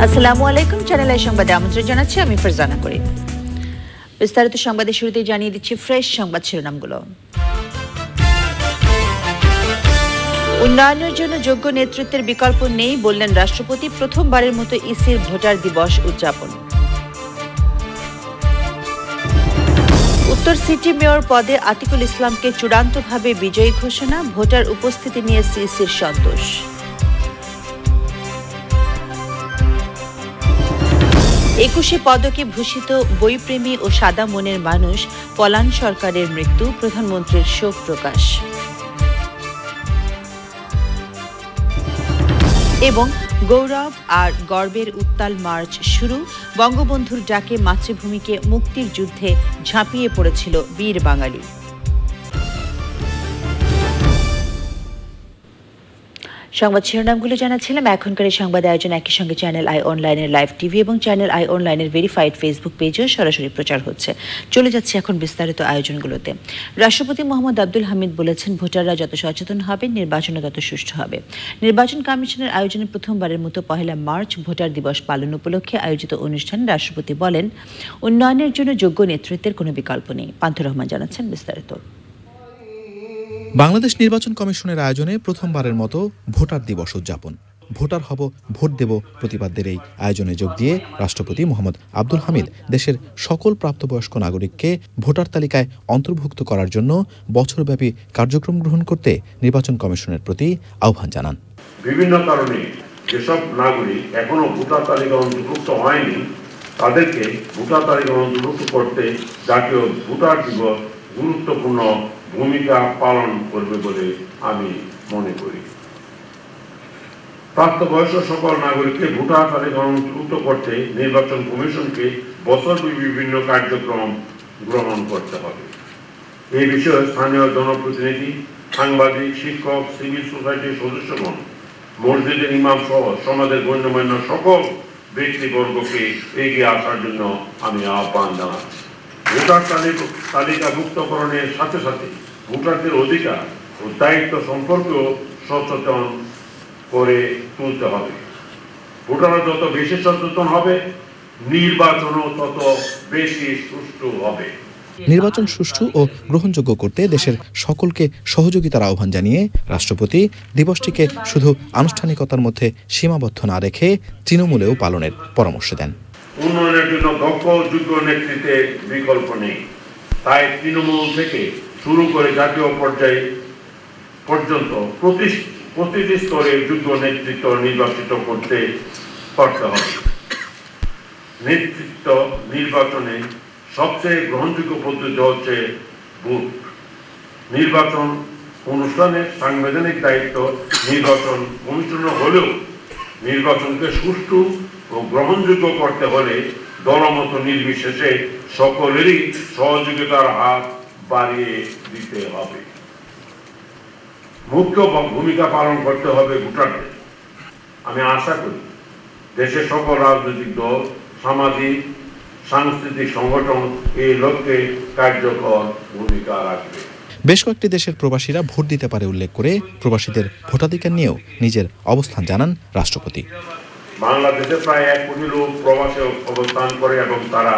আসসালামু আলাইকুম, channel I সংবাদে আমন্ত্রণ জানাচ্ছি আমি ফারজানা করিম। বিস্তারিত সংবাদের শুরুতেই জানিয়ে দিচ্ছি ফ্রেশ সংবাদ শিরোনামগুলো। উন্নয়নের জন্য যোগ্য নেতৃত্বের বিকল্প নেই বললেন রাষ্ট্রপতি। প্রথমবারের মতো ইসির ভোটার দিবস উদযাপন। উত্তর সিটি মেয়র পদে আতিকুল ইসলামকে চূড়ান্তভাবে বিজয়ী ঘোষণা। ভোটার উপস্থিতি নিয়ে সিইসির সন্তোষ। 21 পদকে ভূষিত বইপ্রেমী ও সাদা মনের মানুষ পলান সরকারের মৃত্যু। প্রধানমন্ত্রীর শোক প্রকাশ। এবং গৌরব আর গর্বের উত্তাল মার্চ শুরু। বঙ্গবন্ধুর ডাকে মাতৃভূমিকে মুক্তির যুদ্ধে ঝাঁপিয়ে পড়েছিল বীর বাঙালি। সংবাদ শিরোনামগুলো জানাচ্ছিলাম। এখনকার এই সংবাদ আয়োজন একই সঙ্গে চ্যানেল আই অনলাইনের লাইভ টিভি এবং চ্যানেল আই অনলাইনের ভেরিফাইড ফেসবুক পেজেও সরাসরি প্রচার হচ্ছে। চলে যাচ্ছে এখন বিস্তারিত আয়োজনগুলোতে। রাষ্ট্রপতি মোহাম্মদ আব্দুল হামিদ বলেছেন, ভোটাররা যত সচেতন হবে নির্বাচনও তত সুষ্ঠু হবে। নির্বাচন কমিশনের আয়োজনে প্রথমবারের মতো 1 মার্চ ভোটার দিবস পালন উপলক্ষে আয়োজিত অনুষ্ঠানে রাষ্ট্রপতি বলেন, উন্নয়নের জন্য যোগ্য নেতৃত্বের কোনো বিকল্প নেই। পান্থুর রহমান জানাচ্ছেন বিস্তারিত। বাংলাদেশ নির্বাচন কমিশনের আয়োজনে প্রথমবারের মতো ভোটার দিবস উদযাপন। ভোটার হব, ভোট দেব প্রতিপাদ্যের এই আয়োজনে যোগ দিয়ে রাষ্ট্রপতি মোহাম্মদ আব্দুল হামিদ দেশের সকল প্রাপ্তবয়স্ক নাগরিককে ভোটার তালিকায় অন্তর্ভুক্ত করার জন্য বছরব্যাপী কার্যক্রম গ্রহণ করতে নির্বাচন কমিশনের প্রতি আহ্বান জানান। বিভিন্ন কারণে যেসব নাগরিক এখনো ভোটার তালিকা অন্তর্ভুক্ত হয়নি তাদেরকে ভোটার তালিকা অন্তর্ভুক্ত করতে জাতীয় ভোটার দিবস গুরুত্বপূর্ণ ভূমিকা পালন করবে বলে আমি মনে করি। প্রাপ্তবয়স্ক সকল নাগরিককে ভোটার তালিকা অন্তর্ভুক্ত করতে নির্বাচন কমিশনকে বছরব্যাপী বিভিন্ন কার্যক্রম গ্রহণ করতে হবে। এই বিষয়ে স্থানীয় জনপ্রতিনিধি, সাংবাদিক, শিক্ষক, সিভিল সোসাইটির সদস্যগণ, মসজিদের ইমাম সহ সমাজের গণ্যমান্য সকল ব্যক্তিবর্গকে এগিয়ে আসার জন্য আমি আহ্বান জানাচ্ছি। ভোটার তালিকাভুক্তকরণের সাথে সাথে ভোটারদের অধিকার ও দায়িত্ব সম্পর্কেও সচেতন করে তুলতে হবে। ভোটাররা যত বেশি সচেতন হবে, নির্বাচনও তত বেশি সুষ্ঠু হবে। নির্বাচন সুষ্ঠু ও গ্রহণযোগ্য করতে দেশের সকলকে সহযোগিতার আহ্বান জানিয়ে রাষ্ট্রপতি দিবসটিকে শুধু আনুষ্ঠানিকতার মধ্যে সীমাবদ্ধ না রেখে তৃণমূলেও পালনের পরামর্শ দেন। উন্নয়নের জন্য দক্ষ যোগ্য নেতৃত্বের বিকল্প নেই। তাই তৃণমূল থেকে শুরু করে জাতীয় পর্যায়ে পর্যন্ত প্রতিটি স্তরে যোগ্য নেতৃত্ব নির্বাচিত করতে হবে। নেতৃত্ব নির্বাচনে সবচেয়ে গ্রহণযোগ্য পদ্ধতি হচ্ছে ভোট। নির্বাচন অনুষ্ঠানের সাংবিধানিক দায়িত্ব নির্বাচন কমিশনের হলেও নির্বাচনকে সুষ্ঠু ও গ্রহণযোগ্য করতে হলে দলমত নির্বিশেষে সকলেরই সহযোগিতার হাত বাড়িয়ে দিতে হবে। মুখ্য ভূমিকা পালন করতে হবে ভোটারদের। আমি আশা করি দেশের সকল রাজনৈতিক দল, সামাজিক সাংস্কৃতিক সংগঠন এই লক্ষ্যে কার্যকর ভূমিকা রাখবে। বেশ কয়েকটি দেশের প্রবাসীরা ভোট দিতে পারে উল্লেখ করে প্রবাসীদের ভোটাধিকার নিয়েও নিজের অবস্থান জানান রাষ্ট্রপতি। বাংলাদেশে প্রায় 1 কোটি লোক প্রবাসে অবস্থান করে এবং তারা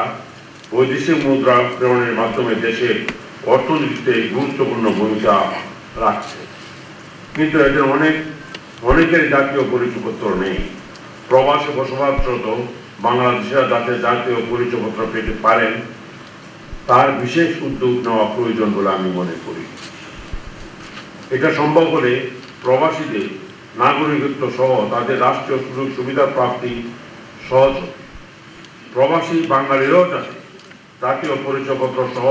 বৈদেশিক মুদ্রা প্রেরণের মাধ্যমে দেশের অর্থনীতিতে গুরুত্বপূর্ণ ভূমিকা রাখছে। কিন্তু এদের অনেকের জাতীয় পরিচয়পত্র নেই। প্রবাসে বসবাসরত বাংলাদেশিরা যাতে জাতীয় পরিচয়পত্র পেতে পারেন তার বিশেষ উদ্যোগ নেওয়া প্রয়োজন বলে আমি মনে করি। এটা সম্ভব হলে প্রবাসীদের নাগরিকত্ব সহ তাদের রাষ্ট্রীয় সুযোগ সুবিধা প্রাপ্তি সহজ হবে। প্রবাসী বাঙালিরাও যাতে জাতীয় পরিচয়পত্র সহ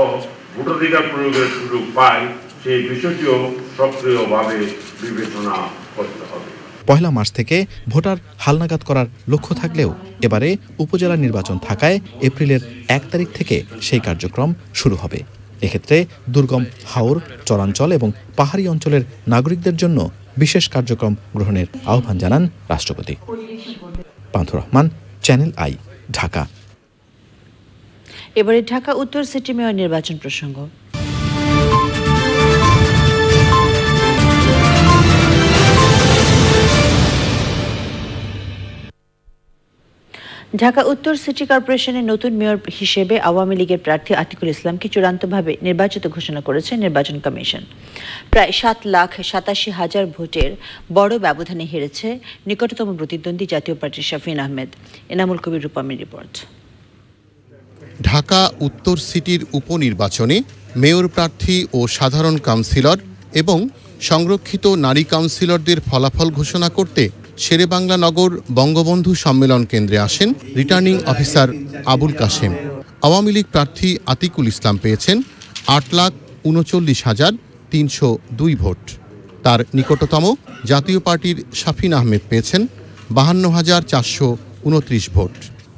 ভোটাধিকার প্রয়োগের সুযোগ পায় সেই বিষয়টিও সক্রিয়ভাবে বিবেচনা করতে হবে। 1 মার্চ থেকে ভোটার হালনাগাদ করার লক্ষ্য থাকলেও এবারে উপজেলা নির্বাচন থাকায় এপ্রিলের 1 তারিখ থেকে সেই কার্যক্রম শুরু হবে। এক্ষেত্রে দুর্গম হাওর, চরাঞ্চল এবং পাহাড়ি অঞ্চলের নাগরিকদের জন্য বিশেষ কার্যক্রম গ্রহণের আহ্বান জানান রাষ্ট্রপতি। পান্থুর রহমান, চ্যানেল আই, ঢাকা। এবারে ঢাকা উত্তর সিটি মেয়র নির্বাচন প্রসঙ্গ। ঢাকা উত্তর সিটি কর্পোরেশনের নতুন মেয়র হিসেবে আওয়ামী লীগের প্রার্থী আতিকুল ইসলামকে চূড়ান্তভাবে নির্বাচিত ঘোষণা করেছে নির্বাচন কমিশন। প্রায় 7,87,000 ভোটের বড় ব্যবধানে হেরেছে নিকটতম প্রতিদ্বন্দ্বী জাতীয় পার্টির শাফিন আহমেদ। এনামুল কবির রূপামের রিপোর্ট। ঢাকা উত্তর সিটির উপনির্বাচনে মেয়র প্রার্থী ও সাধারণ কাউন্সিলর এবং সংরক্ষিত নারী কাউন্সিলরদের ফলাফল ঘোষণা করতে শেরেবাংলা নগর বঙ্গবন্ধু সম্মেলন কেন্দ্রে আসেন রিটার্নিং অফিসার আবুল কাশেম। আওয়ামী লীগ প্রার্থী আতিকুল ইসলাম পেয়েছেন 8,39,302 ভোট। তার নিকটতম জাতীয় পার্টির শাফিন আহমেদ পেয়েছেন 52,429 ভোট।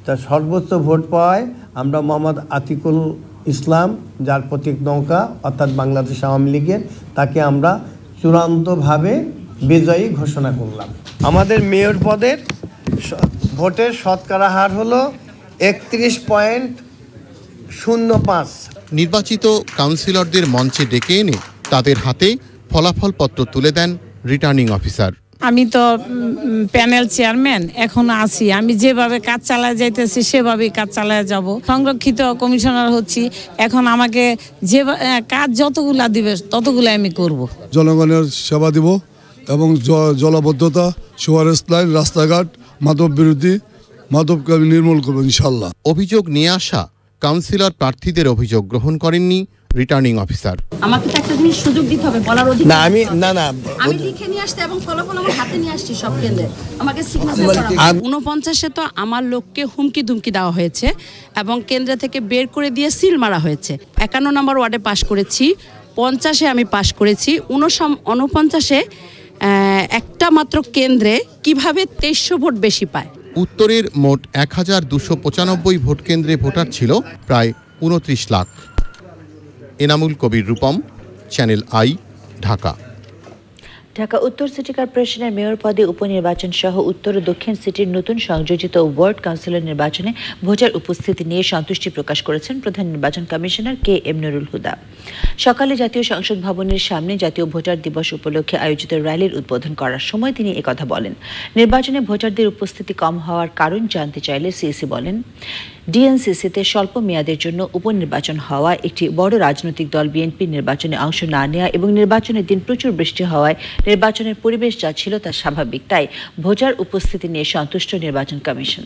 তার সর্বোচ্চ ভোট পাওয়ায় আমরা মোহাম্মদ আতিকুল ইসলাম, যার প্রতীক নৌকা, অর্থাৎ বাংলাদেশ আওয়ামী লীগের, তাকে আমরা চূড়ান্তভাবে বিজয়ী ঘোষণা করলাম। আমাদের মেয়র পদের ভোটের শতকরা হার হলো 31.05। নির্বাচিত কাউন্সিলরদের মঞ্চে ডেকে এনে তাদের হাতে ফলাফলপত্র তুলে দেন রিটার্নিং অফিসার। আমি তো প্যানেল চেয়ারম্যান এখন আছি, আমি যেভাবে কাজ চালায় যাইতেছি সেভাবেই কাজ চালায় যাব। সংরক্ষিত কমিশনার হচ্ছি, এখন আমাকে যে কাজ যতগুলা দিবে ততগুলো আমি করব। জনগণের সেবা দিব এবং জলাবদ্ধতা, সুয়ারেজ লাইন, রাস্তাঘাট, মাদক বিরোধী, মাদককে আমি নির্মূল করবো ইনশাল্লাহ। অভিযোগ নিয়ে আসা কাউন্সিলর প্রার্থীদের অভিযোগ গ্রহণ করেননি রিটার্নিং অফিসার। আমাকে তো একটা জিনিস সুযোগ দিতে হবে, বলার অধিকার। না আমি লিখে নিয়ে আসতে এবং ফলাফল আমার হাতে নিয়ে আসছি সব কেন্দ্রে, আমাকে সিগনেচার করা। 49-এ তো আমার লোককে হুমকি ধুমকি দেওয়া হয়েছে এবং কেন্দ্র থেকে বের করে দিয়ে সিল মারা হয়েছে। 51 নম্বর ওয়ার্ডে পাশ করেছি, 50-এ আমি পাশ করেছি, 49-এ একটা মাত্র কেন্দ্রে কিভাবে 2300 ভোট বেশি পায়। উত্তরের মোট 1,295 ভোট কেন্দ্রে ভোটার ছিল প্রায় 29 লাখ। Enamul Kabir Rupam, channel I, Dhaka. ঢাকা উত্তর সিটি কর্পোরেশনের মেয়র পদে উপনির্বাচন সহ উত্তর ও দক্ষিণ সিটির নতুন সংযোজিত ওয়ার্ড কাউন্সিলর নির্বাচনে ভোটার উপস্থিতি নিয়ে সন্তুষ্টি প্রকাশ করেছেন প্রধান নির্বাচন কমিশনার KM নুরুল হুদা। সকালে জাতীয় সংসদ ভবনের সামনে জাতীয় ভোটার দিবস উপলক্ষে আয়োজিত র্যালির উদ্বোধন করার সময় তিনি একথা বলেন। নির্বাচনে ভোটারদের উপস্থিতি কম হওয়ার কারণ জানতে চাইলে সিইসি বলেন, ডিএনসিসিতে স্বল্প মেয়াদের জন্য উপনির্বাচন হওয়া, একটি বড় রাজনৈতিক দল বিএনপি নির্বাচনে অংশ না নেওয়া এবং নির্বাচনের দিন প্রচুর বৃষ্টি হওয়ায় নির্বাচনের পরিবেশ যা ছিল তা স্বাভাবিক, তাই ভোটার উপস্থিতি নিয়ে সন্তুষ্ট নির্বাচন কমিশন।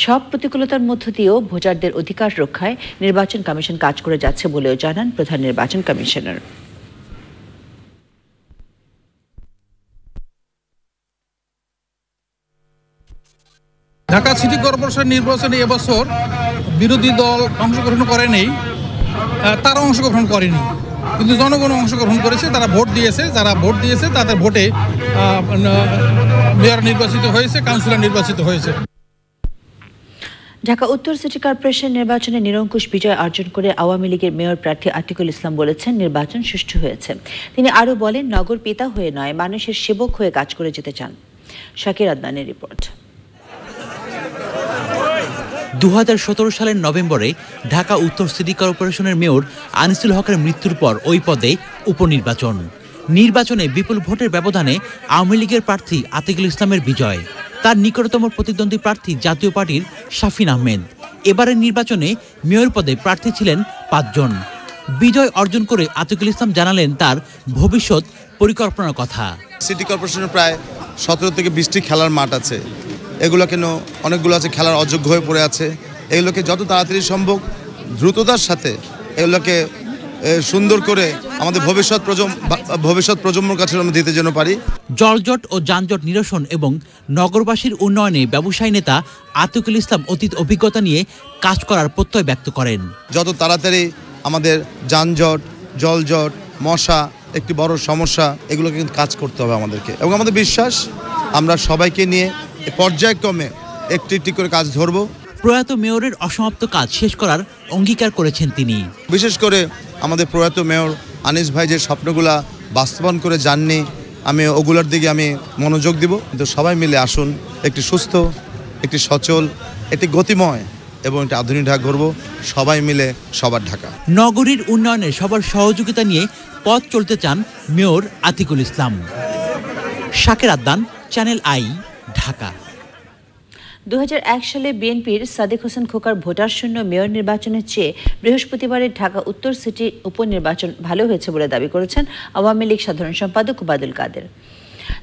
সব প্রতিকূলতার মধ্য দিয়েও ভোটারদের অধিকার রক্ষায় নির্বাচন কমিশন কাজ করে যাচ্ছে বলেও জানান প্রধান নির্বাচন কমিশনার। ঢাকা সিটি কর্পোরেশন নির্বাচনে এবছর বিরোধী দল অংশগ্রহণ করেনি, তারা অংশগ্রহণ করেনি, কিন্তু জনগণ অংশগ্রহণ করেছে, তারা ভোট দিয়েছে। যারা ভোট দিয়েছে তাদের ভোটে মেয়র নির্বাচিত হয়েছে, কাউন্সিলর নির্বাচিত হয়েছে। ঢাকা উত্তর সিটি কর্পোরেশন নির্বাচনে নিরঙ্কুশ বিজয় অর্জন করে আওয়ামী লীগের মেয়র প্রার্থী আতিকুল ইসলাম বলেছেন, নির্বাচন সুষ্ঠু হয়েছে। তিনি আরও বলেন, নগর পিতা হয়ে নয়, মানুষের সেবক হয়ে কাজ করে যেতে চান। শাকির আদনানের রিপোর্ট। 2017 সালের নভেম্বরে ঢাকা উত্তর সিটি কর্পোরেশনের মেয়র আনিসুল হকের মৃত্যুর পর ওই পদে নির্বাচনে বিপুল ভোটের ব্যবধানে আওয়ামী লীগের প্রার্থী আতিকুল ইসলামের বিজয়। তার নিকটতম প্রতিদ্বন্দ্বী প্রার্থী জাতীয় পার্টির শাফিন আহমেদ। এবারের নির্বাচনে মেয়র পদে প্রার্থী ছিলেন 5 জন। বিজয় অর্জন করে আতিকুল ইসলাম জানালেন তার ভবিষ্যৎ পরিকল্পনার কথা। সিটি কর্পোরেশনের প্রায় 17 থেকে 20টি খেলার মাঠ আছে, এগুলো কেন অনেকগুলো আছে খেলার অযোগ্য হয়ে পড়ে আছে। এগুলোকে যত তাড়াতাড়ি সম্ভব দ্রুততার সাথে এগুলোকে সুন্দর করে আমাদের ভবিষ্যৎ প্রজন্মের কাছে আমরা দিতে যেন পারি। জলজট ও যানজট নিরসন এবং নগরবাসীর উন্নয়নে ব্যবসায়ী নেতা আতিকুল ইসলাম অতীত অভিজ্ঞতা নিয়ে কাজ করার প্রত্যয় ব্যক্ত করেন। যত তাড়াতাড়ি আমাদের যানজট, জলজট, মশা একটি বড় সমস্যা, এগুলোকে কিন্তু কাজ করতে হবে আমাদেরকে, এবং আমাদের বিশ্বাস আমরা সবাইকে নিয়ে পর্যায়ক্রমে একটি একটি করে কাজ ধরব। প্রয়াত মেয়রের অসমাপ্ত কাজ শেষ করার অঙ্গীকার করেছেন তিনি। বিশেষ করে আমাদের প্রয়াত মেয়র আনিস ভাই যে স্বপ্নগুলা বাস্তবায়ন করে যাননি, আমি ওগুলোর দিকে আমি মনোযোগ দিব। কিন্তু সবাই মিলে আসুন একটি সুস্থ, একটি সচল, একটি গতিময় এবং একটি আধুনিক ঢাকা গড়ব, সবাই মিলে সবার ঢাকা। নগরীর উন্নয়নে সবার সহযোগিতা নিয়ে পথ চলতে চান mayor Atiqul Islam. Shakir Adnan, Channel I, Dhaka. 2001 সালে বিএনপির সাদেক হোসেন খোকার ভোটার শূন্য মেয়র নির্বাচনের চেয়ে বৃহস্পতিবারের ঢাকা উত্তর সিটি উপনির্বাচন ভালো হয়েছে বলে দাবি করেছেন আওয়ামী লীগ সাধারণ সম্পাদক ওবায়দুল কাদের।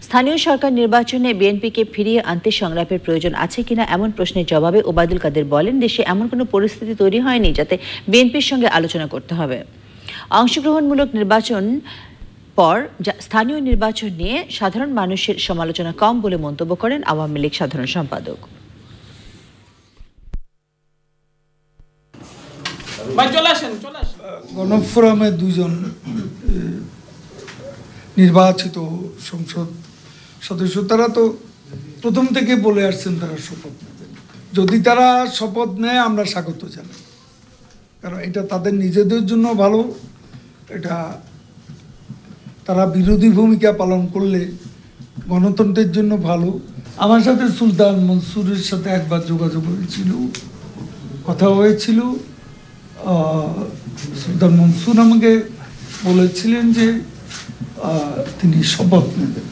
স্থানীয় সরকার নির্বাচনে বিএনপিকে ফিরিয়ে আনতে সংলাপের প্রয়োজন আছে কিনা এমন প্রশ্নের জবাবে ওবায়দুল কাদের বলেন, দেশে এমন কোনো পরিস্থিতি তৈরি হয়নি যাতে বিএনপির সঙ্গে আলোচনা করতে হবে। অংশগ্রহণমূলক নির্বাচন পর স্থানীয় নির্বাচন নিয়ে সাধারণ মানুষের সমালোচনা কম বলে মন্তব্য করেন আওয়ামী লীগ সাধারণ সম্পাদক। গণফোরামে দুজন নির্বাচিত সংসদ সদস্য, তারা তো প্রথম থেকে বলে আসছেন তারা শপথ নেবেন। যদি তারা শপথ নেয় আমরা স্বাগত জানাই, কারণ এটা তাদের নিজেদের জন্য ভালো। এটা তারা বিরোধী ভূমিকা পালন করলে গণতন্ত্রের জন্য ভালো। আমার সাথে সুলতান মনসুরের সাথে একবার যোগাযোগ হয়েছিল, কথা হয়েছিল। সুলতান মনসুর আমাকে বলেছিলেন যে তিনি শপথ নেবেন।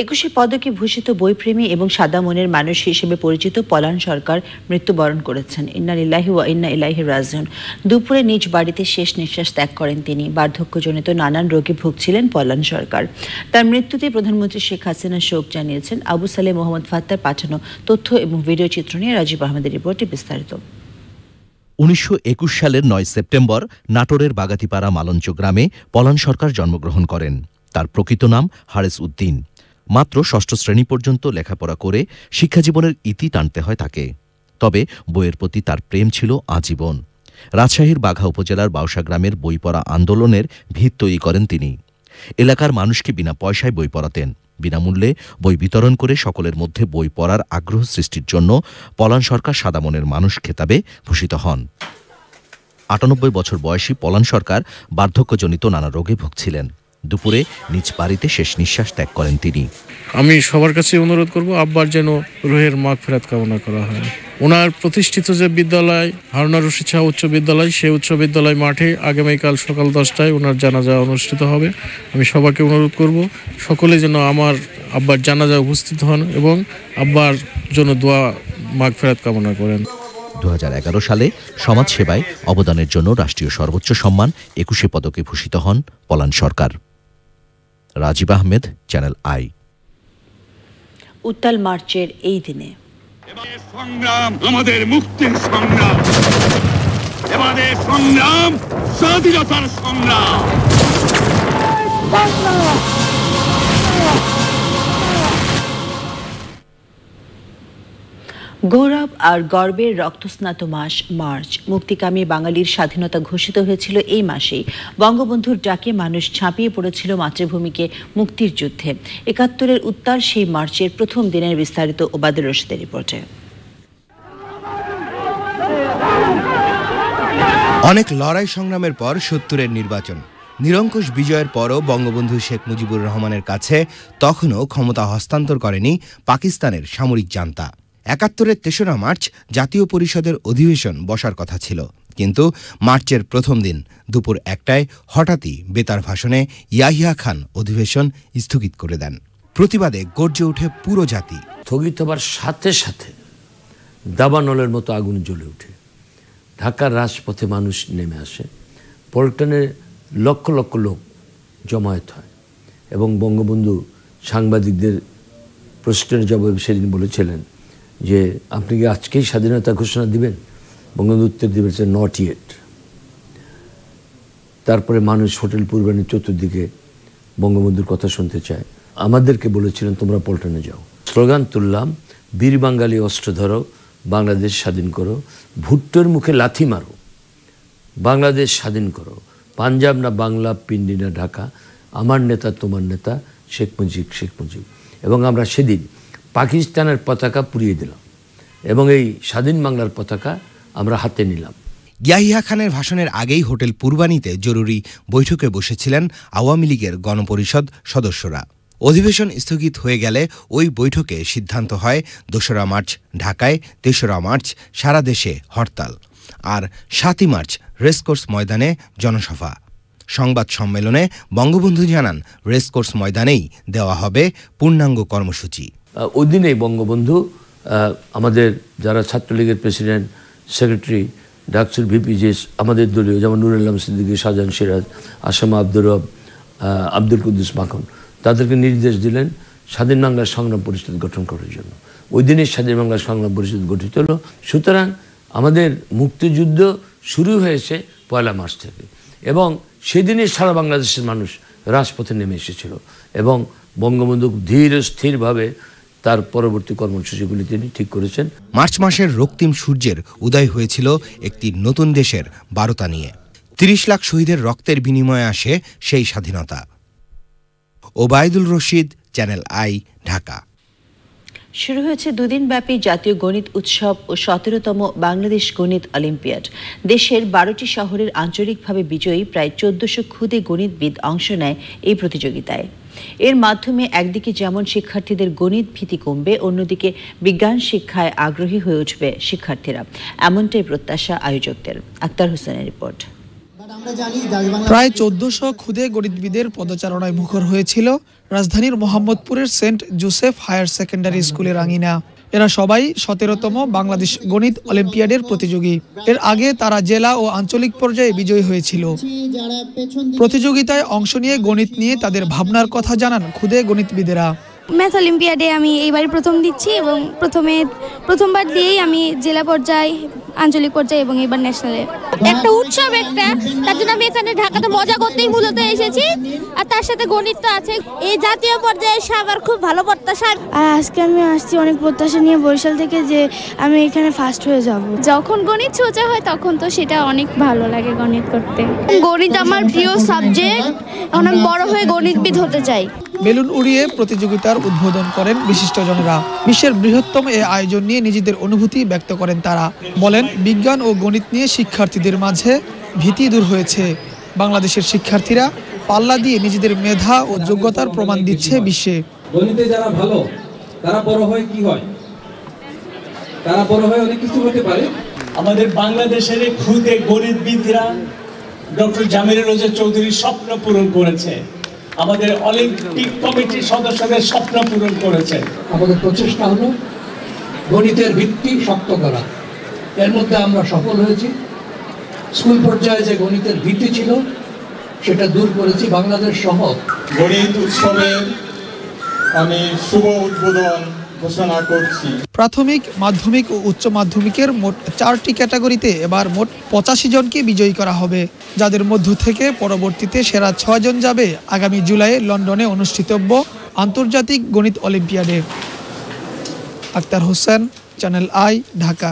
21 পদকে ভূষিত বইপ্রেমী এবং সাদা মনের মানুষ হিসেবে পরিচিত পলান সরকার মৃত্যুবরণ করেছেন। ইন্না লিল্লাহি ওয়া ইন্না ইলাইহি রাজিউন। দুপুরে নিজ বাড়িতে শেষ নিঃশ্বাস ত্যাগ করেন তিনি। বার্ধক্যজনিত নানান রোগে ভুগছিলেন পলান সরকার। তার মৃত্যুতে প্রধানমন্ত্রী শেখ হাসিনা শোক জানিয়েছেন। আবু সালেহ মোহাম্মদ ফাত্তার পাঠানো তথ্য এবং ভিডিও চিত্র নিয়ে রাজীব আহমেদের রিপোর্টে বিস্তারিত। 1921 সালের 9 সেপ্টেম্বর নাটোরের বাগাতিপাড়া মালঞ্চ গ্রামে পলান সরকার জন্মগ্রহণ করেন। তার প্রকৃত নাম হারেস উদ্দিন। মাত্র 6ষ্ঠ শ্রেণী পর্যন্ত লেখাপড়া করে শিক্ষাজীবনের ইতি টানতে হয় তাকে। তবে বইয়ের প্রতি তার প্রেম ছিল আজীবন। রাজশাহীর বাঘা উপজেলার বাউসা গ্রামের বই পড়া আন্দোলনের ভিত তৈরি করেন তিনি। এলাকার মানুষকে বিনা পয়সায় বই পড়াতেন। বিনামূল্যে বই বিতরণ করে সকলের মধ্যে বই পড়ার আগ্রহ সৃষ্টির জন্য পলান সরকার সাদা মনের মানুষ খেতাবে ভূষিত হন। 98 বছর বয়সী পলান সরকার বার্ধক্যজনিত নানা রোগে ভুগছিলেন। দুপুরে নিজ বাড়িতে শেষ নিঃশ্বাস ত্যাগ করেন তিনি। আমি সবার কাছে অনুরোধ করব আব্বার যেন রুহের মাগফিরাত কামনা করা হয়। ওনার প্রতিষ্ঠিত যে বিদ্যালয় হারুন আর রশিদ শাহ উচ্চ বিদ্যালয়, সেই উচ্চ বিদ্যালয় মাঠে আগামীকাল সকাল 10টায় ওনার জানাজা অনুষ্ঠিত হবে। আমি সবাইকে অনুরোধ করব সকলে যেন আমার আব্বার জানাজা উপস্থিত হন এবং আব্বার জন্য দোয়া মাগফিরাত কামনা করেন। 2011 সালে সমাজসেবায় অবদানের জন্য রাষ্ট্রীয় সর্বোচ্চ সম্মান 21 পদকে ভূষিত হন পলান সরকার। Rajib Ahmed, channel I. উত্তাল মার্চের এই দিনে সংগ্রাম আমাদের মুক্তির সংগ্রাম, আমাদের সংগ্রাম স্বাধীনতার সংগ্রাম। গৌরব আর গর্বের রক্তস্নাত মাস মার্চ। মুক্তিকামী বাঙালির স্বাধীনতা ঘোষিত হয়েছিল এই মাসেই। বঙ্গবন্ধুর ডাকে মানুষ ঝাঁপিয়ে পড়েছিল মাতৃভূমিকে মুক্তির যুদ্ধে। 71-এর উত্তাল সেই মার্চের প্রথম দিনের বিস্তারিত ওবায়দুর রশিদের রিপোর্টে। অনেক লড়াই সংগ্রামের পর 70-এর নির্বাচন। নিরঙ্কুশ বিজয়ের পরও বঙ্গবন্ধু শেখ মুজিবুর রহমানের কাছে তখনও ক্ষমতা হস্তান্তর করেনি পাকিস্তানের সামরিক জান্তা। 71-এর 3রা মার্চ জাতীয় পরিষদের অধিবেশন বসার কথা ছিল, কিন্তু মার্চের প্রথম দিন দুপুর 1টায় হঠাৎই বেতার ভাষণে ইয়াহিয়া খান অধিবেশন স্থগিত করে দেন। প্রতিবাদে গর্জে ওঠে পুরো জাতি। স্থগিত হবার সাথে সাথে দাবানলের মতো আগুন জ্বলে ওঠে। ঢাকার রাজপথে মানুষ নেমে আসে। পল্টনে লক্ষ লক্ষ লোক জমায়েত হয় এবং বঙ্গবন্ধু সাংবাদিকদের প্রশ্নের জবাবে সেদিন বলেছিলেন যে আপনি কি আজকেই স্বাধীনতা ঘোষণা দিবেন? বঙ্গবন্ধু উত্তর দিয়েছে নট ইয়েট। তারপরে মানুষ হোটেল পূর্বাণীর চতুর্দিকে বঙ্গবন্ধুর কথা শুনতে চায়। আমাদেরকে বলেছিলেন তোমরা পল্টনে যাও। স্লোগান তুললাম, বীর বাঙালি অস্ত্র ধরো, বাংলাদেশ স্বাধীন করো, ভুট্টোর মুখে লাথি মারো, বাংলাদেশ স্বাধীন করো, পাঞ্জাব না বাংলা, পিন্ডি না ঢাকা, আমার নেতা তোমার নেতা, শেখ মুজিব শেখ মুজিব। এবং আমরা সেদিন পাকিস্তানের পতাকা পুড়িয়ে দিলাম এবং এই স্বাধীন বাংলার পতাকা আমরা হাতে নিলাম। ইয়াহিয়া খানের ভাষণের আগেই হোটেল পূর্বাণীতে জরুরি বৈঠকে বসেছিলেন আওয়ামী লীগের গণপরিষদ সদস্যরা। অধিবেশন স্থগিত হয়ে গেলে ওই বৈঠকে সিদ্ধান্ত হয় 2রা মার্চ ঢাকায়, 3রা মার্চ সারা দেশে হরতাল, আর 7ই মার্চ রেসকোর্স ময়দানে জনসভা। সংবাদ সম্মেলনে বঙ্গবন্ধু জানান রেসকোর্স ময়দানেই দেওয়া হবে পূর্ণাঙ্গ কর্মসূচি। ওই দিনেই বঙ্গবন্ধু আমাদের যারা ছাত্রলীগের প্রেসিডেন্ট, সেক্রেটারি, ডাকসুর ভিপিজিএস, আমাদের দলীয় যেমন নুরুল আলম সিদ্দিকী, শাহজাহান সিরাজ, আসামা আব্দুর রব, আব্দুল কুদ্দুস মাখন, তাদেরকে নির্দেশ দিলেন স্বাধীন বাংলার সংগ্রাম পরিষদ গঠন করার জন্য। ওই দিনই স্বাধীন বাংলার সংগ্রাম পরিষদ গঠিত হলো। সুতরাং আমাদের মুক্তিযুদ্ধ শুরু হয়েছে 1 মার্চ থেকে, এবং সেদিনই সারা বাংলাদেশের মানুষ রাজপথে নেমে এসেছিল, এবং বঙ্গবন্ধু ধীর স্থিরভাবে তার পরবর্তী কর্মসূচিগুলি তিনি ঠিক করেছেন। মার্চ মাসের রক্তিম সূর্যের উদয় হয়েছিল একটি নতুন দেশের বারতা নিয়ে। ৩০ লাখ শহীদের রক্তের বিনিময়ে আসে সেই স্বাধীনতা। Obaidul Rashid, channel I, Dhaka. শুরু হয়েছে দুদিনব্যাপী জাতীয় গণিত উৎসব ও ১৭তম বাংলাদেশ গণিত অলিম্পিয়াড। দেশের ১২টি শহরের আঞ্চলিকভাবে বিজয়ী প্রায় ১৪০০ ক্ষুদে গণিতবিদ অংশ নেয় এই প্রতিযোগিতায়। এর মাধ্যমে একদিকে যেমন শিক্ষার্থীদের গণিত ভীতি কমবে, অন্যদিকে বিজ্ঞান শিক্ষায় আগ্রহী হয়ে উঠবে শিক্ষার্থীরা, এমনটাই প্রত্যাশা আয়োজকদের। আক্তার হোসেনের রিপোর্ট। প্রায় ১৪০০ ক্ষুদে গণিতবিদের পদচারণায় মুখর হয়েছিল রাজধানীর মোহাম্মদপুরের সেন্ট জোসেফ হায়ার সেকেন্ডারি স্কুলের আঙিনা। এরা সবাই ১৭তম বাংলাদেশ গণিত অলিম্পিয়াডের প্রতিযোগী। এর আগে তারা জেলা ও আঞ্চলিক পর্যায়ে বিজয়ী হয়েছিল। প্রতিযোগিতায় অংশ নিয়ে গণিত নিয়ে তাদের ভাবনার কথা জানান ক্ষুদে গণিতবিদেরা। ম্যাথ অলিম্পিয়াডে আমি এইবারই প্রথম দিচ্ছি, এবং প্রথমবার দিয়েই আমি জেলা পর্যায়ে, আঞ্চলিক পর্যায়ে এবং এবার ন্যাশনালে। একটা উৎসব, তার জন্য আমি এখানে ঢাকাতে মজা করতেই মূলত এসেছি, আর তার সাথে গণিত তো আছে। এই জাতীয় পর্যায়ে সবার খুব ভালো প্রত্যাশা। আর আজকে আমি আসছি অনেক প্রত্যাশা নিয়ে বরিশাল থেকে, যে আমি এখানে ফার্স্ট হয়ে যাব। যখন গণিত সোজা হয় তখন তো সেটা অনেক ভালো লাগে গণিত করতে। গণিত আমার প্রিয় সাবজেক্ট, এখন আমি বড় হয়ে গণিতবিদ হতে চাই। বেলুন উড়িয়ে প্রতিযোগিতার উদ্বোধন করেন বিশিষ্টজনেরা। বিশ্বের বৃহত্তম এই আয়োজন নিয়ে নিজেদের অনুভূতি ব্যক্ত করেন তারা। বলেন, বিজ্ঞান ও গণিত নিয়ে শিক্ষার্থীদের মাঝে ভীতি দূর হয়েছে। বাংলাদেশের শিক্ষার্থীরা পাল্লা দিয়ে নিজেদের মেধা ও যোগ্যতার প্রমাণ দিচ্ছে বিশ্বে। গণিতে যারা ভালো তারা বড় হয় কি হয়? তারা বড় হয় অনেক কিছু হতে পারে। আমাদের বাংলাদেশের ক্ষুদে গণিতবিদরা ডক্টর জামিল রোজা চৌধুরীর স্বপ্ন পূরণ করেছে, আমাদের অলিম্পিক কমিটির সদস্যদের স্বপ্ন পূরণ করেছে। আমাদের প্রচেষ্টা হলো গণিতের ভিত্তি শক্ত করা, এর মধ্যে আমরা সফল হয়েছি। স্কুল পর্যায়ে যে গণিতের ভিত্তি ছিল সেটা দূর করেছি বাংলাদেশ সহ। গণিত উৎসবের আমি শুভ উদ্বোধন ঘোষণা করছি। প্রাথমিক, মাধ্যমিক ও উচ্চ মাধ্যমিকের মোট 4টি ক্যাটাগরিতে এবার মোট 85 জনকে বিজয়ী করা হবে, যাদের মধ্য থেকে পরবর্তীতে সেরা 6 জন যাবে আগামী জুলাইয়ে লন্ডনে অনুষ্ঠিতব্য আন্তর্জাতিক গণিত অলিম্পিয়াডে। Akhtar Hossain, channel I, Dhaka.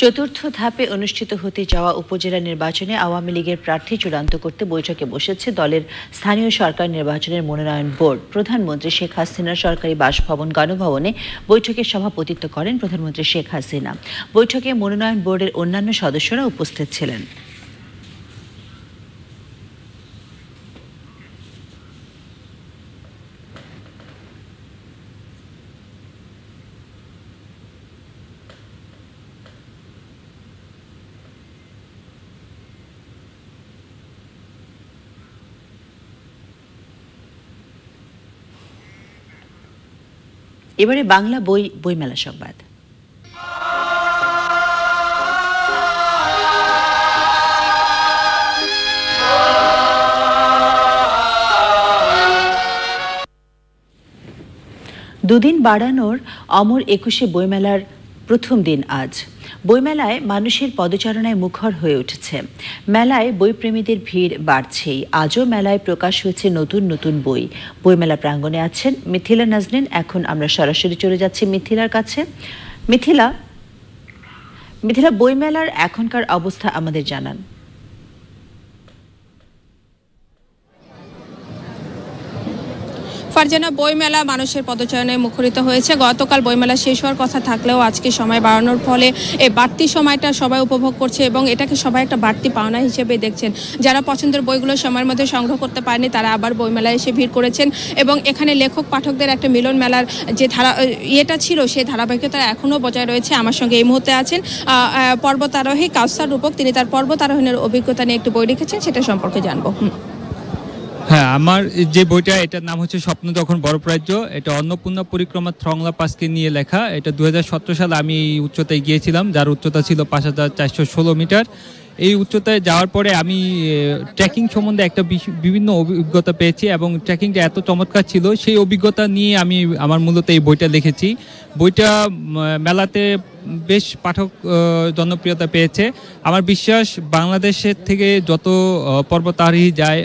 চতুর্থ ধাপে অনুষ্ঠিত হতে যাওয়া উপজেলা নির্বাচনে আওয়ামী লীগের প্রার্থী চূড়ান্ত করতে বৈঠকে বসেছে দলের স্থানীয় সরকার নির্বাচনের মনোনয়ন বোর্ড। প্রধানমন্ত্রী শেখ হাসিনার সরকারি বাসভবন গণভবনে বৈঠকে সভাপতিত্ব করেন প্রধানমন্ত্রী শেখ হাসিনা। বৈঠকে মনোনয়ন বোর্ডের অন্যান্য সদস্যরা উপস্থিত ছিলেন। এবারে বাংলা বইমেলা সংবাদ। দুদিন বাড়ানোর অমর 21শে বইমেলার প্রথম দিন আজ। বইমেলায় মানুষের পদচারণায় মুখর হয়ে উঠেছে। মেলায় বইপ্রেমীদের ভিড় বাড়ছেই। আজও মেলায় প্রকাশ হয়েছে নতুন নতুন বই। বইমেলা প্রাঙ্গণে আছেন মিথিলা নাজনীন। এখন আমরা সরাসরি চলে যাচ্ছি মিথিলার কাছে। মিথিলা, বইমেলার এখনকার অবস্থা আমাদের জানান। ফারজানা, বইমেলা মানুষের পদচারণে মুখরিত হয়েছে। গতকাল বইমেলা শেষ হওয়ার কথা থাকলেও আজকে সময় বাড়ানোর ফলে এই বাড়তি সময়টা সবাই উপভোগ করছে এবং এটাকে সবাই একটা বাড়তি পাওনা হিসেবে দেখছেন। যারা পছন্দের বইগুলো সময়ের মধ্যে সংগ্রহ করতে পারেনি তারা আবার বইমেলায় এসে ভিড় করেছেন এবং এখানে লেখক পাঠকদের একটা মিলন মেলার যে ইয়েটা ছিল সেই ধারাবাহিকতা এখনও বজায় রয়েছে। আমার সঙ্গে এই মুহূর্তে আছেন পর্বতারোহী কাউসার রূপক। তিনি তার পর্বতারোহণের অভিজ্ঞতা নিয়ে একটু বই লিখেছেন, সেটা সম্পর্কে জানবো। হ্যাঁ, আমার যে বইটা, এটার নাম হচ্ছে স্বপ্ন যখন বরফ রাজ্য। এটা অন্নপূর্ণা পরিক্রমা থ্রংলা পাসকে নিয়ে লেখা। এটা 2017 সালে আমি এই উচ্চতায় গিয়েছিলাম, যার উচ্চতা ছিল 5416 মিটার। এই উচ্চতায় যাওয়ার পরে আমি ট্রেকিং সম্বন্ধে একটা বিভিন্ন অভিজ্ঞতা পেয়েছি এবং ট্রেকিংটা এত চমৎকার ছিল, সেই অভিজ্ঞতা নিয়ে আমি আমার মূলত এই বইটা লিখেছি। বইটা মেলাতে বেশ পাঠক জনপ্রিয়তা পেয়েছে। আমার বিশ্বাস বাংলাদেশের থেকে যত পর্বতারোহী যায়,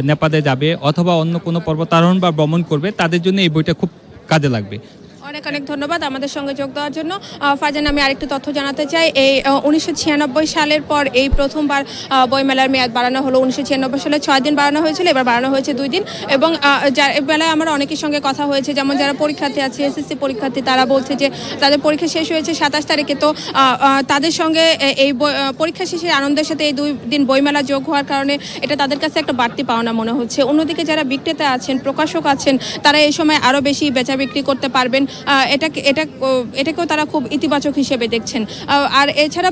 নেপালে যাবে অথবা অন্য কোনো পর্বতারোহণ বা ভ্রমণ করবে, তাদের জন্য এই বইটা খুব কাজে লাগবে। অনেক অনেক ধন্যবাদ আমাদের সঙ্গে যোগ দেওয়ার জন্য। ফারজান, আমি আরেকটু তথ্য জানাতে চাই। এই 1996 সালের পর এই প্রথমবার বইমেলার মেয়াদ বাড়ানো হলো। 1996 সালে 6 দিন বাড়ানো হয়েছিল, এবার বাড়ানো হয়েছে 2 দিন। এবং বেলায় আমার অনেকের সঙ্গে কথা হয়েছে, যেমন যারা পরীক্ষার্থী আছে, এসএসসি পরীক্ষার্থী, তারা বলছে যে তাদের পরীক্ষা শেষ হয়েছে 27 তারিখে। তো তাদের সঙ্গে এই পরীক্ষা শেষের আনন্দের সাথে এই 2 দিন বইমেলা যোগ হওয়ার কারণে এটা তাদের কাছে একটা বাড়তি পাওনা মনে হচ্ছে। অন্যদিকে যারা বিক্রেতা আছেন, প্রকাশক আছেন, তারা এই সময় আরও বেশি বেচা বিক্রি করতে পারবেন। এটাকেও তারা খুব ইতিবাচক হিসেবে দেখছেন। আর এছাড়া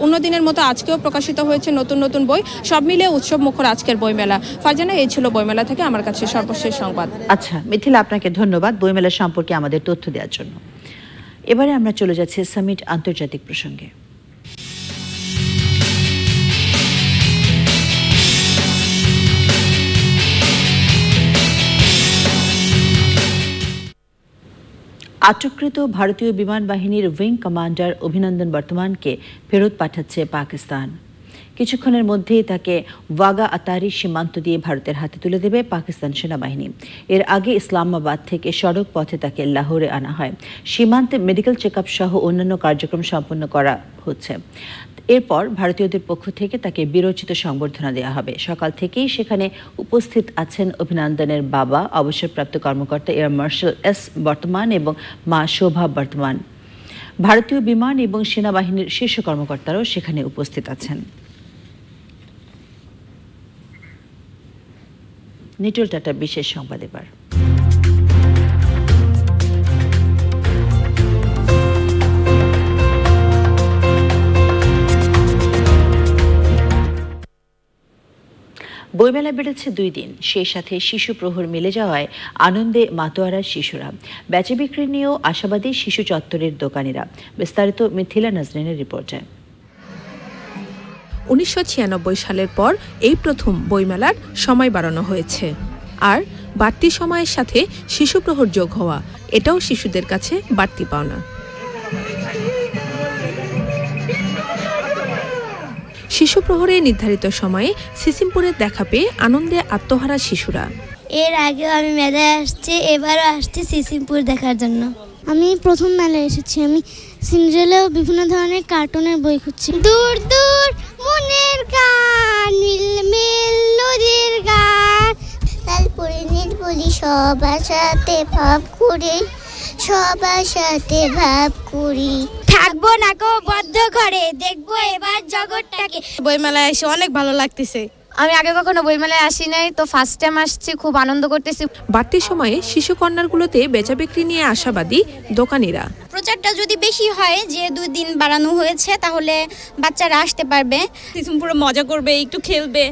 অন্য দিনের মতো আজকেও প্রকাশিত হয়েছে নতুন নতুন বই। সব মিলিয়ে উৎসব মুখর আজকের বইমেলা। ফারজানা, এই ছিল বইমেলা থেকে আমার কাছে সর্বশেষ সংবাদ। আচ্ছা মিথিলা, আপনাকে ধন্যবাদ বইমেলা সম্পর্কে আমাদের তথ্য দেওয়ার জন্য। এবারে আমরা চলে যাচ্ছি সামিট আন্তর্জাতিক প্রসঙ্গে। আটককৃত ভারতীয় বিমান বাহিনীর উইং কমান্ডার অভিনন্দন বর্তমানকে ফেরত পাঠাচ্ছে পাকিস্তান। কিছুক্ষণের মধ্যেই তাকে ওয়াগা আতারি সীমান্ত দিয়ে ভারতের হাতে তুলে দেবে পাকিস্তান সেনাবাহিনী। এর আগে ইসলামাবাদ থেকে সড়ক পথে তাকে লাহোরে আনা হয়। সীমান্তে মেডিকেল চেকআপ সহ অন্যান্য কার্যক্রম সম্পন্ন করা হচ্ছে। এরপর ভারতীয়দের পক্ষ থেকে তাকে বীরোচিত সংবর্ধনা দেওয়া হবে। সকাল থেকেই সেখানে উপস্থিত আছেন অভিনন্দনের বাবা, অবসরপ্রাপ্ত কর্মকর্তা এয়ার মার্শাল এস বর্তমান এবং মা শোভা বর্তমান। ভারতীয় বিমান এবং সেনাবাহিনীর শীর্ষ কর্মকর্তারাও সেখানে উপস্থিত আছেন। নিটল টাটা বিশেষ সংবাদ। এবার বইমেলা বেড়েছে 2 দিন, সেই সাথে শিশু প্রহর মিলে যাওয়ায় আনন্দে মাতোয়ারার শিশুরা। বেচা বিক্রি নিয়েও আশাবাদী শিশু চত্বরের দোকানিরা। বিস্তারিত মিথিলা নাজরিনের রিপোর্টে। 1996 সালের পর এই প্রথম বইমেলার সময় বাড়ানো হয়েছে। আর বাড়তি সময়ের সাথে শিশু প্রহর যোগ হওয়া, এটাও শিশুদের কাছে বাড়তি পাওনা। শিশু প্রহরে নির্ধারিত সময়ে সিসিমপুরের দেখা পেয়ে আনন্দে আত্মহারা শিশুরা। এর আগেও আমি মেলায় আসছি, এবারও আসছি সিসিমপুর দেখার জন্য। আমি প্রথম মেলায় এসেছি। আমি সিন্ড্রেলা ও বিভিন্ন ধরনের কার্টুনের বই খুঁজছি। দূর দূর মনের গান, মিল মিল নদীর গান, তালপুরি নীলপুরি সবার সাথে ভাব করি, সবার সাথে ভাব করি। থাকবো না কো বদ্ধ ঘরে, দেখবো এবার জগৎটাকে। বইমেলায় এসে অনেক ভালো লাগতেছে। আমি আগে কখনো বইমেলায় আসি নাই, তো ফার্স্ট টাইম আসছি, খুব আনন্দ করতেছি। বাড়তি সময়ে শিশু কর্নারগুলোতে বেচা বিক্রি নিয়ে আশাবাদী দোকানিরা। প্রচারটা যদি বেশি হয়, যে 2 দিন বাড়ানো হয়েছে, তাহলে বাচ্চারা আসতে পারবে, সিসিমপুরে মজা করবে, একটু খেলবে,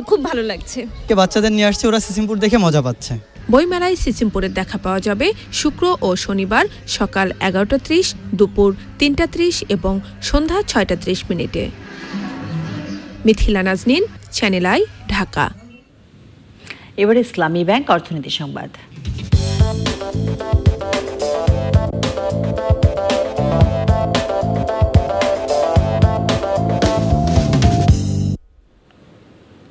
খুব ভালো লাগছে। বাচ্চাদের নিয়ে আসছে, ওরা সিসিমপুর দেখে মজা পাচ্ছে। বইমেলায় সিসিমপুরের দেখা পাওয়া যাবে শুক্র ও শনিবার সকাল 11:30, দুপুর 3:30 এবং সন্ধ্যা 6:30। Mithila Nazneen, Channel I, Dhaka. এবারে ইসলামী ব্যাংক অর্থনীতি সংবাদ।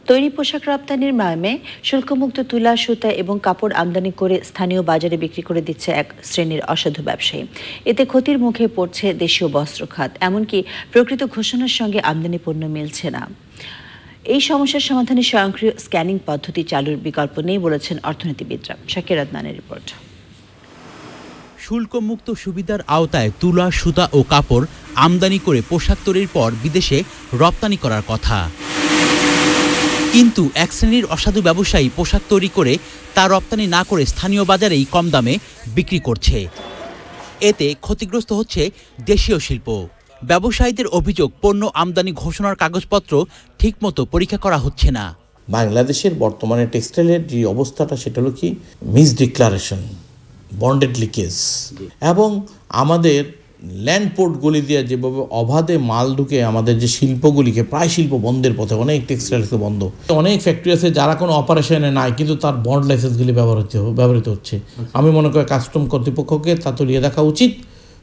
তৈরি পোশাক রপ্তানির মাধ্যমে শুল্কমুক্ত তুলা, সুতা এবং কাপড় আমদানি করে স্থানীয় বাজারে বিক্রি করে দিচ্ছে এক শ্রেণীর অসাধু ব্যবসায়ী। এতে ক্ষতির মুখে পড়ছে দেশীয় বস্ত্র খাত। এমনকি প্রকৃত ঘোষণার সঙ্গে আমদানি পণ্য মিলছে না। এই সমস্যার সমাধানে স্বয়ংক্রিয় স্ক্যানিং পদ্ধতি চালুর বিকল্প নেই বলেছেন অর্থনীতিবিদরা। শাকির আদনানের রিপোর্ট। শুল্কমুক্ত সুবিধার আওতায় তুলা, সুতা ও কাপড় আমদানি করে পোশাক তৈরির পর বিদেশে রপ্তানি করার কথা, কিন্তু এক শ্রেণীর অসাধু ব্যবসায়ী পোশাক তৈরি করে তা রপ্তানি না করে স্থানীয় বাজারেই কম দামে বিক্রি করছে। এতে ক্ষতিগ্রস্ত হচ্ছে দেশীয় শিল্প। ব্যবসায়ীদের অভিযোগ, পণ্য আমদানি ঘোষণার কাগজপত্র ঠিকমতো পরীক্ষা করা হচ্ছে না। বাংলাদেশের বর্তমানে টেক্সটাইলের যে অবস্থাটা সেটা হলো কি মিসডিক্লারেশন, বন্ডেড লিকেজ, এবং আমাদের ল্যান্ড পোর্টগুলি দিয়ে যেভাবে অবাধে মাল ঢুকে আমাদের যে শিল্পগুলিকে, প্রায় শিল্প বন্ধের পথে, অনেক টেক্সটাইল বন্ধ, অনেক ফ্যাক্টরি আছে যারা কোনো অপারেশনে নাই কিন্তু তার বন্ড লাইসেন্সগুলি ব্যবহৃত হচ্ছে। আমি মনে করি কাস্টম কর্তৃপক্ষকে তা তুলিয়ে দেখা উচিত,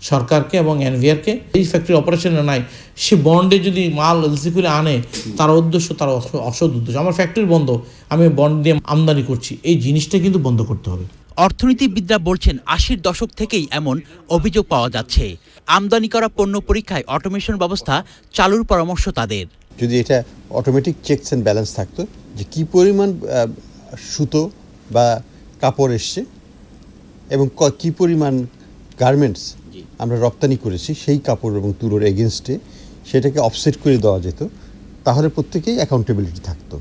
সরকারকে এবং এনভিআরকে। এই ফ্যাক্টরি অপারেশনে নাই, সে বন্ডে যদি মাল এলসি করে আনে, তার উদ্দেশ্য তার অসৎ উদ্দেশ্য। আমার ফ্যাক্টরি বন্ধ, আমি বন্ড দিয়ে আমদানি করছি, এই জিনিসটা কিন্তু বন্ধ করতে হবে। অর্থনীতিবিদরা বলছেন 80-র দশক থেকেই এমন অভিযোগ পাওয়া যাচ্ছে। আমদানি করা পণ্য পরীক্ষায় অটোমেশন ব্যবস্থা চালুর পরামর্শ তাদের। যদি এটা অটোমেটিক চেকস অ্যান্ড ব্যালেন্স থাকতো, যে কি পরিমাণ সুতো বা কাপড় এসছে এবং কি পরিমাণ গার্মেন্টস আমরা রপ্তানি করেছি সেই কাপড় এবং তুলোর এগেনস্টে সেটাকে অফসেট করে দেওয়া যেত, তাহলে প্রত্যেকেই অ্যাকাউন্টেবিলিটি থাকতো,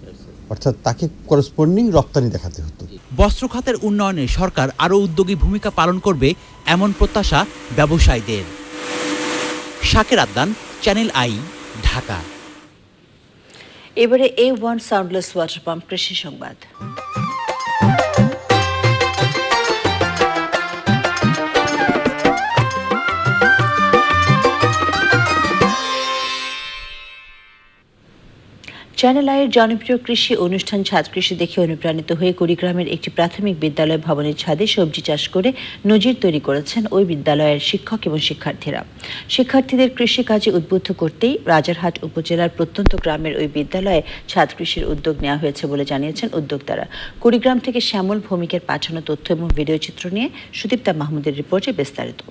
অর্থাৎ তাকে করসপন্ডিং রপ্তানি দেখাতে হতো। বস্ত্র খাতের উন্নয়নে সরকার আরও উদ্যোগী ভূমিকা পালন করবে এমন প্রত্যাশা ব্যবসায়ীদের। শাকের আদনান, চ্যানেল আই, ঢাকা। এবারে A1 সাউন্ডলেস ওয়াটার পাম্প কৃষি সংবাদ। চ্যানেল আইয়ের জনপ্রিয় কৃষি অনুষ্ঠান ছাদ কৃষি দেখে অনুপ্রাণিত হয়ে কুড়িগ্রামের একটি প্রাথমিক বিদ্যালয় ভবনের ছাদে সবজি চাষ করে নজির তৈরি করেছেন ওই বিদ্যালয়ের শিক্ষক এবং শিক্ষার্থীরা। শিক্ষার্থীদের কৃষি কাজে উদ্বুদ্ধ করতেই রাজারহাট উপজেলার প্রত্যন্ত গ্রামের ওই বিদ্যালয়ে ছাদ কৃষির উদ্যোগ নেওয়া হয়েছে বলে জানিয়েছেন উদ্যোক্তারা। কুড়িগ্রাম থেকে শ্যামল ভৌমিকের পাঠানো তথ্য এবং ভিডিও চিত্র নিয়ে সুদীপ্তা মাহমুদের রিপোর্টে বিস্তারিত।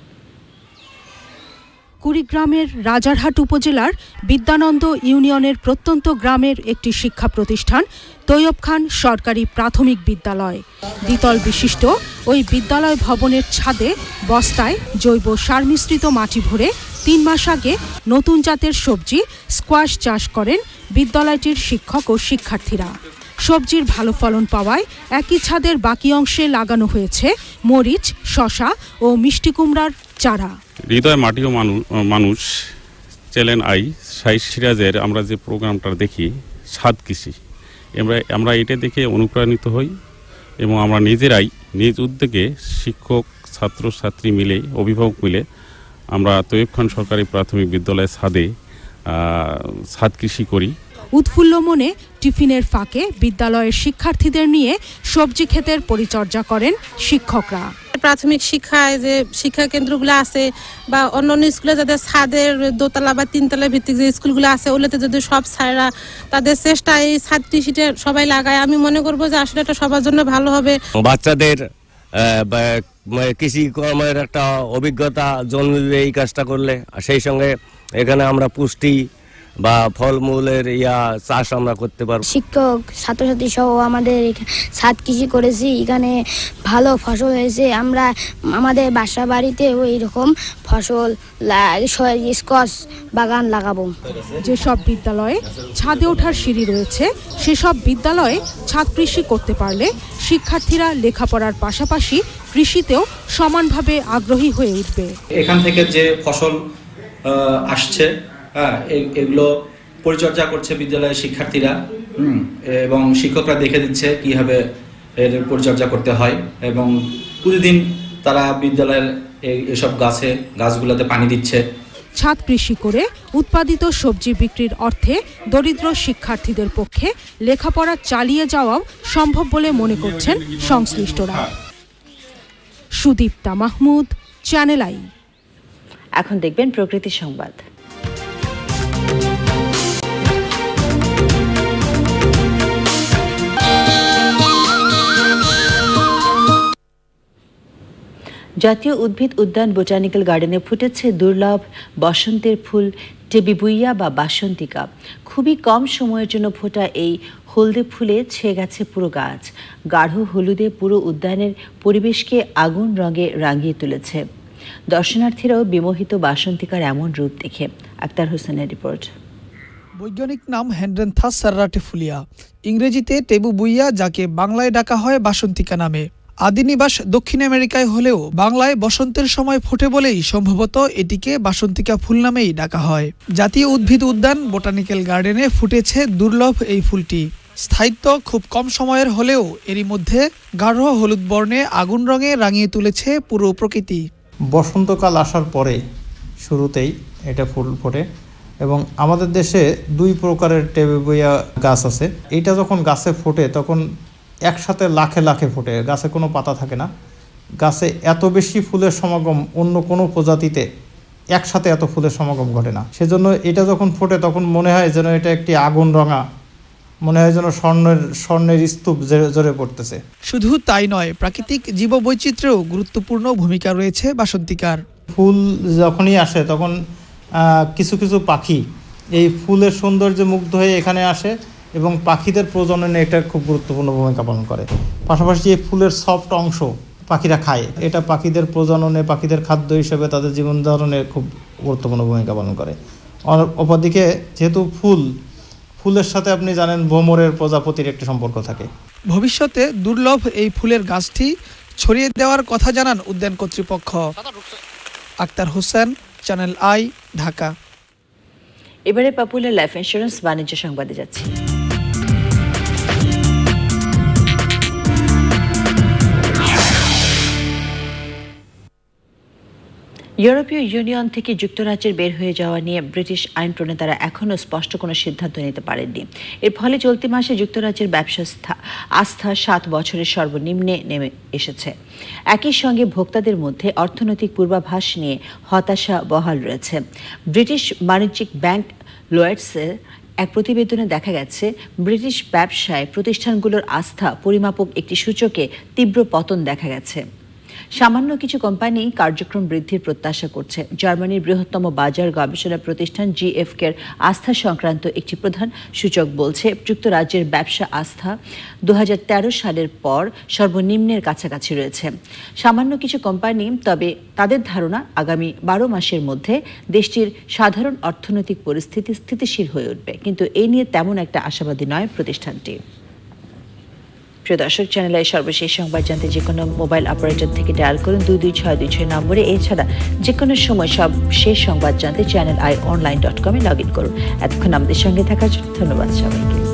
কুড়িগ্রামের রাজারহাট উপজেলার বিদ্যানন্দ ইউনিয়নের প্রত্যন্ত গ্রামের একটি শিক্ষা প্রতিষ্ঠান তৈয়ব খান সরকারি প্রাথমিক বিদ্যালয়। দ্বিতল বিশিষ্ট ওই বিদ্যালয় ভবনের ছাদে বস্তায় জৈব সার মিশ্রিত মাটি ভরে 3 মাস আগে নতুন জাতের সবজি স্কোয়াশ চাষ করেন বিদ্যালয়টির শিক্ষক ও শিক্ষার্থীরা। সবজির ভালো ফলন পাওয়ায় একই ছাদের বাকি অংশে লাগানো হয়েছে মরিচ, শসা ও মিষ্টি কুমড়ার চারা। হৃদয় মাটি ও মানুষ চ্যানেল আই সাইজ সিরাজের আমরা যে প্রোগ্রামটা দেখি ছাদ কৃষি, আমরা এটা দেখে অনুপ্রাণিত হই এবং আমরা নিজেরাই নিজ উদ্যোগে শিক্ষক, ছাত্রছাত্রী মিলে, অভিভাবক মিলে আমরা তৈয়ব খান সরকারি প্রাথমিক বিদ্যালয়ের ছাদে ছাদ কৃষি করি। উৎফুল্ল মনে টিফিনের ফাঁকে বিদ্যালয়ের শিক্ষার্থীদের নিয়ে সবজি ক্ষেতের পরিচর্যা করেন শিক্ষকরা। প্রাথমিক শিক্ষায় যে শিক্ষা কেন্দ্রগুলো আছে বা অন্যান্য স্কুলে যাদের ছাদের 2তলা বা 3তলা ভিত্তিক যে স্কুলগুলো আছে ওগুলোতে যদি সব ছাড়া তাদের চেষ্টা এই ছাদ কৃষিটা সবাই লাগায়, আমি মনে করবো যে আসলে এটা সবার জন্য ভালো হবে। বাচ্চাদের কৃষি কর্মের একটা অভিজ্ঞতা জন্মবে এই কাজটা করলে, আর সেই সঙ্গে এখানে আমরা পুষ্টি বা ফলমূলের চাষ আমরা করতে পারবো। শিক্ষক, ছাত্রছাত্রী সহ আমাদের ছাদ কৃষি করেছি, এখানে ভালো ফসল হয়েছে। আমরা আমাদের বাসা বাড়িতে ওই রকম ফসল স্কচ বাগান লাগাবো। যেসব বিদ্যালয়ে ছাদে ওঠার সিঁড়ি রয়েছে সেসব বিদ্যালয়ে ছাদ কৃষি করতে পারলে শিক্ষার্থীরা লেখাপড়ার পাশাপাশি কৃষিতেও সমানভাবে আগ্রহী হয়ে উঠবে। এখান থেকে যে ফসল আসছে এগুলো পরিচর্যা করছে বিদ্যালয়ের শিক্ষার্থীরা এবং শিক্ষকরা দেখে দিচ্ছে কিভাবে এর পরিচর্যা করতে হয় এবং প্রতিদিন তারা বিদ্যালয়ের এসব গাছগুলোতে পানি দিচ্ছে। ছাদ কৃষি করে উৎপাদিত সবজি বিক্রির অর্থে দরিদ্র শিক্ষার্থীদের পক্ষে লেখাপড়া চালিয়ে যাওয়াও সম্ভব বলে মনে করছেন সংশ্লিষ্টরা। Sudipta Mahmud, channel I. এখন দেখবেন প্রকৃতি সংবাদ। জাতীয় উদ্ভিদ উদ্যান বোটানিক্যাল গার্ডেনে ফুটেছে দুর্লভ বসন্তের ফুল টেবিবুইয়া বা বাসন্তিকা। খুবই কম সময়ের জন্য ফোটা এই হলদে ফুলে ছেয়ে গেছে পুরো গাছ। গাঢ় হলুদে পুরো উদ্যানের পরিবেশকে আগুন রঙে রাঙিয়ে তুলেছে। দর্শনার্থীরাও বিমোহিত বাসন্তিকার এমন রূপ দেখে। আক্তার হোসেনের রিপোর্ট। বৈজ্ঞানিক নাম হ্যান্ড্রেন্থাস সার্রাটিফুলিয়া, ইংরেজিতে টেবুবুইয়া, যাকে বাংলায় ডাকা হয় বাসন্তিকা নামে। আদি নিবাস দক্ষিণ আমেরিকায় হলেও বাংলায় বসন্তের সময় ফোটে বলেই সম্ভবত এটিকে বাসন্তিকা ফুল নামেই ডাকা হয়। জাতীয় উদ্ভিদ উদ্যান বোটানিক্যাল গার্ডেনে ফুটেছে দুর্লভ এই ফুলটি। স্থায়িত্ব খুব কম সময়ের হলেও এরই মধ্যে গাঢ় হলুদ বর্ণে আগুন রঙে রাঙিয়ে তুলেছে পুরো প্রকৃতি। বসন্তকাল আসার পরে শুরুতেই এটা ফুল ফোটে এবং আমাদের দেশে 2 প্রকারের টেবেবুইয়া গাছ আছে। এটা যখন গাছে ফোটে তখন একসাথে লাখে লাখে ফোটে, গাছে কোনো পাতা থাকে না। গাছে এত বেশি ফুলের সমাগম অন্য কোনো প্রজাতিতে একসাথে এত ফুলের সমাগম ঘটে না। সেজন্য এটা যখন ফোটে তখন মনে হয় যেন এটা একটি আগুন রঙা, মনে হয় যেন স্বর্ণের স্তূপ জোরে পড়তেছে। শুধু তাই নয়, প্রাকৃতিক জীববৈচিত্র্যেও গুরুত্বপূর্ণ ভূমিকা রয়েছে বাসন্তিকার। ফুল যখনই আসে তখন কিছু কিছু পাখি এই ফুলের সৌন্দর্যে মুগ্ধ হয়ে এখানে আসে এবং পাখিদের প্রজননে এটা খুব গুরুত্বপূর্ণ ভূমিকা পালন করে। পাশাপাশি এই ফুলের সফট অংশ পাখিরা খায়, এটা পাখিদের প্রজননে, পাখিদের খাদ্য হিসেবে তাদের জীবন ধারণে খুব গুরুত্বপূর্ণ ভূমিকা পালন করে। অপরদিকে যেহেতু ফুলের সাথে আপনি জানেন ভ্রমরের প্রজাপতির একটি সম্পর্ক থাকে। ভবিষ্যতে দুর্লভ এই ফুলের গাছটি ছড়িয়ে দেওয়ার কথা জানান উদ্যান কর্তৃপক্ষ। Akhtar Hossain, channel I, Dhaka. এবারে পপুলার লাইফ ইন্স্যুরেন্স বাণিজ্য সংবাদে যাচ্ছি। ইউরোপীয় ইউনিয়ন থেকে যুক্তরাজ্যের বের হয়ে যাওয়া নিয়ে ব্রিটিশ আইন প্রণেতারা এখনও স্পষ্ট কোনো সিদ্ধান্ত নিতে পারেননি। এর ফলে চলতি মাসে যুক্তরাজ্যের ব্যবসা আস্থা 7 বছরের সর্বনিম্নে নেমে এসেছে। একই সঙ্গে ভোক্তাদের মধ্যে অর্থনৈতিক পূর্বাভাস নিয়ে হতাশা বহাল রয়েছে। ব্রিটিশ বাণিজ্যিক ব্যাংক লয়েডসের এক প্রতিবেদনে দেখা গেছে ব্রিটিশ ব্যবসায় প্রতিষ্ঠানগুলোর আস্থা পরিমাপক একটি সূচকে তীব্র পতন দেখা গেছে। সামান্য কিছু কোম্পানি কার্যক্রম বৃদ্ধির প্রত্যাশা করছে। জার্মানির বৃহত্তম বাজার গবেষণা প্রতিষ্ঠান জিএফকের আস্থা সংক্রান্ত একটি প্রধান সূচক বলছে যুক্তরাজ্যের ব্যবসা আস্থা 2013 সালের পর সর্বনিম্নের কাছাকাছি রয়েছে। সামান্য কিছু কোম্পানি, তবে তাদের ধারণা আগামী 12 মাসের মধ্যে দেশটির সাধারণ অর্থনৈতিক পরিস্থিতি স্থিতিশীল হয়ে উঠবে, কিন্তু এই নিয়ে তেমন একটা আশাবাদী নয় প্রতিষ্ঠানটি। প্রিয় দর্শক, চ্যানেল আই সর্বশেষ সংবাদ জানতে যে কোনো মোবাইল অপারেটর থেকে ডায়াল করুন 22626 নম্বরে। এছাড়া যে কোনো সময় সব শেষ সংবাদ জানতে চ্যানেল আই অনলাইন.com লগ ইন করুন। এতক্ষণ আমাদের সঙ্গে থাকার জন্য ধন্যবাদ সবাইকে।